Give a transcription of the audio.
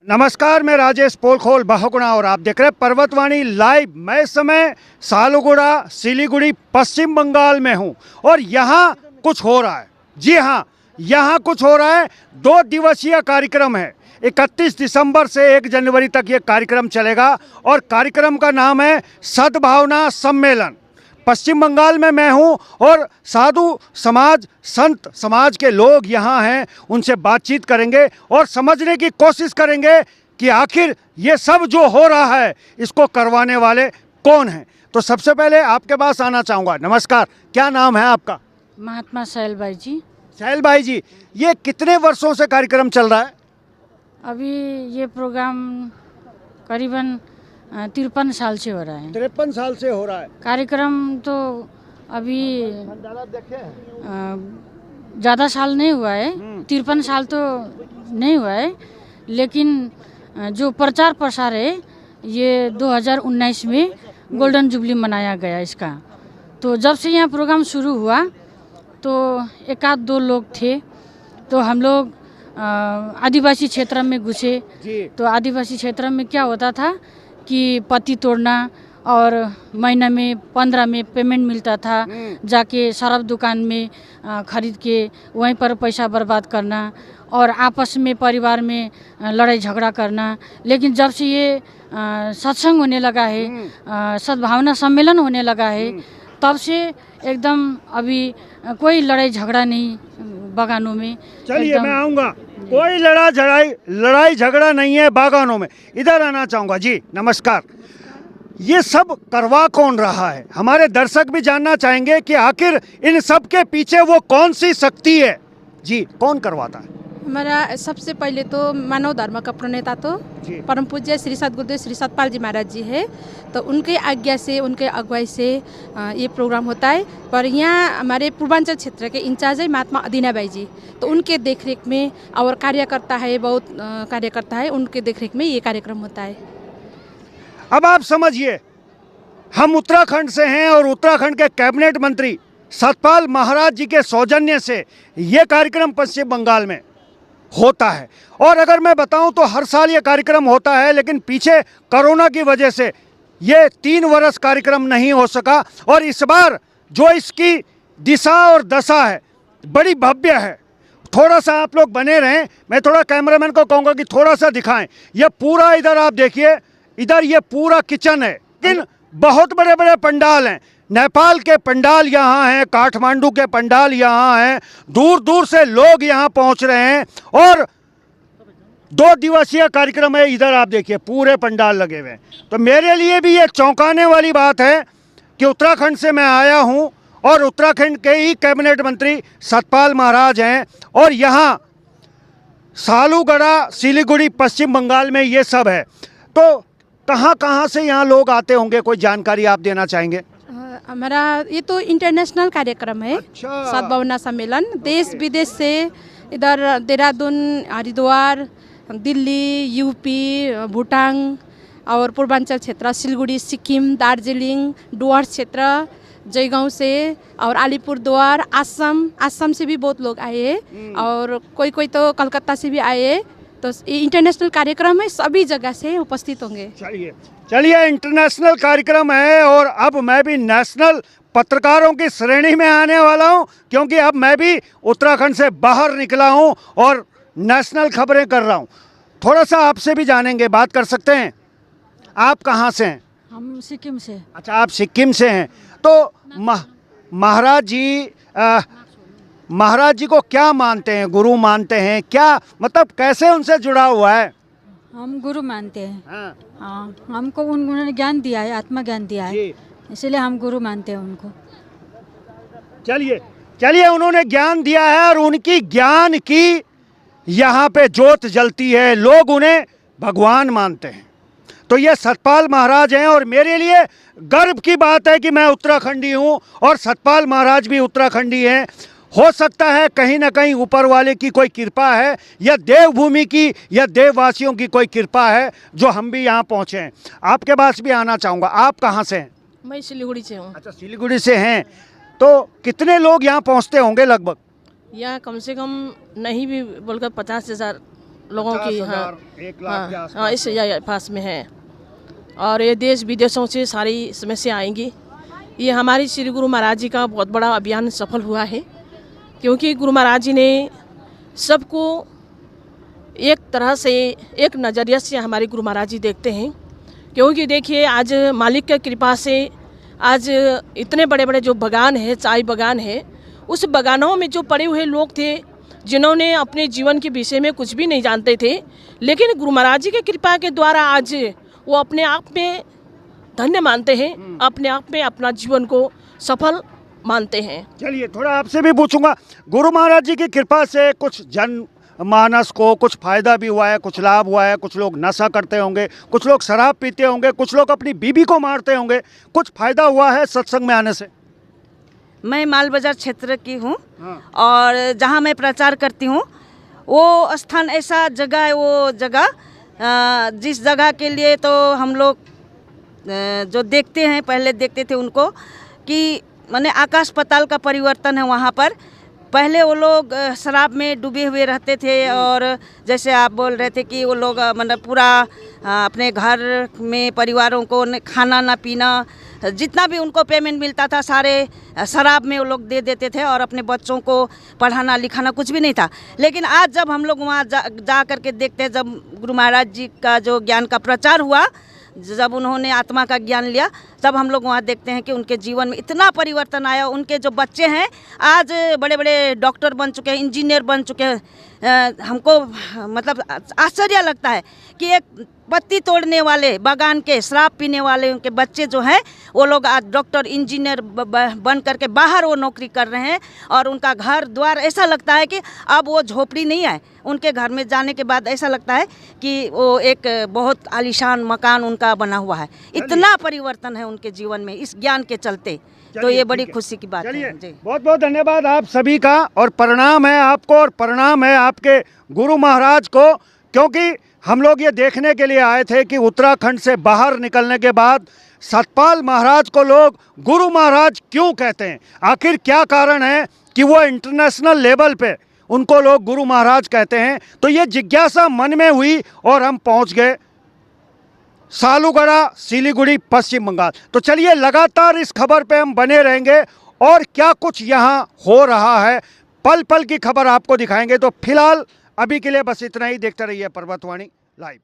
नमस्कार, मैं राजेश पोलखोल बहुगुणा और आप देख रहे हैं पर्वतवाणी लाइव। मैं इस समय सालुगुड़ा सिलीगुड़ी पश्चिम बंगाल में हूं और यहाँ कुछ हो रहा है। जी हाँ, यहाँ कुछ हो रहा है। 2 दिवसीय कार्यक्रम है। 31 दिसंबर से 1 जनवरी तक ये कार्यक्रम चलेगा और कार्यक्रम का नाम है सद्भावना सम्मेलन। पश्चिम बंगाल में मैं हूं और साधु समाज, संत समाज के लोग यहाँ हैं। उनसे बातचीत करेंगे और समझने की कोशिश करेंगे कि आखिर ये सब जो हो रहा है इसको करवाने वाले कौन हैं। तो सबसे पहले आपके पास आना चाहूँगा। नमस्कार, क्या नाम है आपका? महात्मा सैल भाई जी। सैल भाई जी, ये कितने वर्षों से कार्यक्रम चल रहा है? अभी ये प्रोग्राम करीबन 53 साल से हो रहा है। 53 साल से हो रहा है कार्यक्रम तो अभी ज़्यादा साल नहीं हुआ है, 53 साल तो नहीं हुआ है, लेकिन जो प्रचार प्रसार है ये 2019 में गोल्डन जुबली मनाया गया इसका। तो जब से यहाँ प्रोग्राम शुरू हुआ तो 1-2 लोग थे, तो हम लोग आदिवासी क्षेत्र में घुसे। तो आदिवासी क्षेत्र में क्या होता था कि पत्ती तोड़ना और महीना में 15 में पेमेंट मिलता था, जाके शराब दुकान में खरीद के वहीं पर पैसा बर्बाद करना और आपस में परिवार में लड़ाई झगड़ा करना। लेकिन जब से ये सत्संग होने लगा है, सद्भावना सम्मेलन होने लगा है, तब से एकदम अभी कोई लड़ाई झगड़ा नहीं बागानों में। चलिए मैं आऊँगा। कोई लड़ाई झगड़ा नहीं है बागानों में। इधर आना चाहूँगा। जी नमस्कार। ये सब करवा कौन रहा है? हमारे दर्शक भी जानना चाहेंगे कि आखिर इन सब के पीछे वो कौन सी शक्ति है। जी, कौन करवाता है? हमारा सबसे पहले तो मानव धर्म का प्रणेता तो परम पूज्य श्री सद्गुरुदेव श्री सतपाल जी महाराज जी है। तो उनके आज्ञा से, उनके अगुवाई से ये प्रोग्राम होता है। पर यहाँ हमारे पूर्वांचल क्षेत्र के इंचार्ज है महात्मा अदीनाबाई जी, तो उनके देखरेख में और कार्यकर्ता है, बहुत कार्यकर्ता है, उनके देखरेख में ये कार्यक्रम होता है। अब आप समझिए, हम उत्तराखंड से हैं और उत्तराखंड के कैबिनेट मंत्री सतपाल महाराज जी के सौजन्य से ये कार्यक्रम पश्चिम बंगाल में होता है। और अगर मैं बताऊं तो हर साल ये कार्यक्रम होता है, लेकिन पीछे कोरोना की वजह से ये 3 वर्ष कार्यक्रम नहीं हो सका। और इस बार जो इसकी दिशा और दशा है बड़ी भव्य है। थोड़ा सा आप लोग बने रहें, मैं थोड़ा कैमरामैन को कहूँगा कि थोड़ा सा दिखाएं। ये पूरा इधर आप देखिए, इधर ये पूरा किचन है, लेकिन बहुत बड़े बड़े पंडाल हैं। नेपाल के पंडाल यहाँ हैं, काठमांडू के पंडाल यहाँ हैं, दूर दूर से लोग यहाँ पहुँच रहे हैं और 2 दिवसीय कार्यक्रम है। इधर आप देखिए पूरे पंडाल लगे हुए हैं। तो मेरे लिए भी ये चौंकाने वाली बात है कि उत्तराखंड से मैं आया हूँ और उत्तराखंड के ही कैबिनेट मंत्री सतपाल महाराज हैं और यहाँ सालुगड़ा सिलीगुड़ी पश्चिम बंगाल में ये सब है। तो कहाँ से यहाँ लोग आते होंगे, कोई जानकारी आप देना चाहेंगे? हमारा ये तो इंटरनेशनल कार्यक्रम है। अच्छा। सद्भावना सम्मेलन देश विदेश से, इधर देहरादून, हरिद्वार, दिल्ली, यूपी, भूटान और पूर्वांचल क्षेत्र सिलगुड़ी, सिक्किम, दार्जिलिंग, डुवर्स क्षेत्र, जयगांव से और अलीपुरद्वार, आसाम से भी बहुत लोग आए हैं और कोई तो कलकत्ता से भी आए हैं। तो ये इंटरनेशनल कार्यक्रम है, सभी जगह से उपस्थित होंगे। चलिए इंटरनेशनल कार्यक्रम है और अब मैं भी नेशनल पत्रकारों की श्रेणी में आने वाला हूं, क्योंकि अब मैं भी उत्तराखंड से बाहर निकला हूं और नेशनल खबरें कर रहा हूं। थोड़ा सा आपसे भी जानेंगे, बात कर सकते हैं? आप कहां से हैं? हम सिक्किम से। अच्छा, आप सिक्किम से हैं। तो महाराज जी को क्या मानते हैं? गुरु मानते हैं क्या? मतलब कैसे उनसे जुड़ा हुआ है? हम गुरु मानते हैं। हाँ, हमको उन्होंने ज्ञान दिया है, आत्मा ज्ञान दिया है, इसलिए हम गुरु मानते हैं उनको। चलिए उन्होंने ज्ञान दिया है और उनकी ज्ञान की यहाँ पे ज्योत जलती है, लोग उन्हें भगवान मानते हैं। तो ये सतपाल महाराज हैं और मेरे लिए गर्व की बात है कि मैं उत्तराखंडी हूँ और सतपाल महाराज भी उत्तराखंडी हैं। हो सकता है कहीं ना कहीं ऊपर वाले की कोई कृपा है या देवभूमि की या देववासियों की कोई कृपा है जो हम भी यहाँ पहुँचे हैं। आपके पास भी आना चाहूँगा। आप कहाँ से हैं? मैं सिलीगुड़ी से हूँ। अच्छा, सिलीगुड़ी से हैं। तो कितने लोग यहाँ पहुँचते होंगे लगभग? यहाँ कम से कम नहीं भी बोलकर 50,000 लोगों की, 50,000, 1 लाख के आसपास। हाँ इस पास में है। और ये देश विदेशों से सारी समस्या आएंगी। ये हमारी श्री गुरु महाराज जी का बहुत बड़ा अभियान सफल हुआ है, क्योंकि गुरु महाराज जी ने सबको एक तरह से, एक नज़रिए से हमारे गुरु महाराज जी देखते हैं। क्योंकि देखिए आज मालिक की कृपा से आज इतने बड़े बड़े जो बागान है, चाय बागान है, उस बागानों में जो पड़े हुए लोग थे जिन्होंने अपने जीवन के विषय में कुछ भी नहीं जानते थे, लेकिन गुरु महाराज जी की कृपा के द्वारा आज वो अपने आप में धन्य मानते हैं, अपने आप में अपना जीवन को सफल मानते हैं। चलिए थोड़ा आपसे भी पूछूंगा, गुरु महाराज जी की कृपा से कुछ जन मानस को कुछ फायदा भी हुआ है, कुछ लाभ हुआ है? कुछ लोग नशा करते होंगे, कुछ लोग शराब पीते होंगे, कुछ लोग अपनी बीबी को मारते होंगे, कुछ फायदा हुआ है सत्संग में आने से? मैं माल बाजार क्षेत्र की हूँ हाँ। और जहाँ मैं प्रचार करती हूँ वो स्थान ऐसा जगह है, वो जगह जिस जगह के लिए तो हम लोग जो देखते हैं, पहले देखते थे उनको कि माने आकाश पाताल का परिवर्तन है वहाँ पर। पहले वो लोग शराब में डूबे हुए रहते थे और जैसे आप बोल रहे थे कि वो लोग मतलब पूरा अपने घर में परिवारों को खाना ना पीना, जितना भी उनको पेमेंट मिलता था सारे शराब में वो लोग दे देते थे और अपने बच्चों को पढ़ाना लिखाना कुछ भी नहीं था। लेकिन आज जब हम लोग वहाँ जा कर के देखते हैं, जब गुरु महाराज जी का जो ज्ञान का प्रचार हुआ, जब उन्होंने आत्मा का ज्ञान लिया, तब हम लोग वहाँ देखते हैं कि उनके जीवन में इतना परिवर्तन आया। उनके जो बच्चे हैं आज बड़े बड़े डॉक्टर बन चुके हैं, इंजीनियर बन चुके हैं। हमको मतलब आश्चर्य लगता है कि एक पत्ती तोड़ने वाले, बागान के शराब पीने वाले उनके बच्चे जो हैं वो लोग आज डॉक्टर इंजीनियर बन करके बाहर वो नौकरी कर रहे हैं और उनका घर द्वार ऐसा लगता है कि अब वो झोपड़ी नहीं है। उनके घर में जाने के बाद ऐसा लगता है कि वो एक बहुत आलीशान मकान उनका बना हुआ है। इतना परिवर्तन है उनके जीवन में इस ज्ञान के चलते, तो ये बड़ी खुशी की बात है जी। बहुत बहुत धन्यवाद आप सभी का, और प्रणाम है आपको और प्रणाम है आपके गुरु महाराज को, क्योंकि हम लोग ये देखने के लिए आए थे कि उत्तराखंड से बाहर निकलने के बाद सतपाल महाराज को लोग गुरु महाराज क्यों कहते हैं, आखिर क्या कारण है कि वो इंटरनेशनल लेवल पे उनको लोग गुरु महाराज कहते हैं। तो ये जिज्ञासा मन में हुई और हम पहुंच गए सालूगढ़ा, सिलीगुड़ी, पश्चिम बंगाल। तो चलिए लगातार इस खबर पे हम बने रहेंगे और क्या कुछ यहाँ हो रहा है पल पल की खबर आपको दिखाएंगे। तो फिलहाल अभी के लिए बस इतना ही। देखते रहिए पर्वतवाणी लाइव।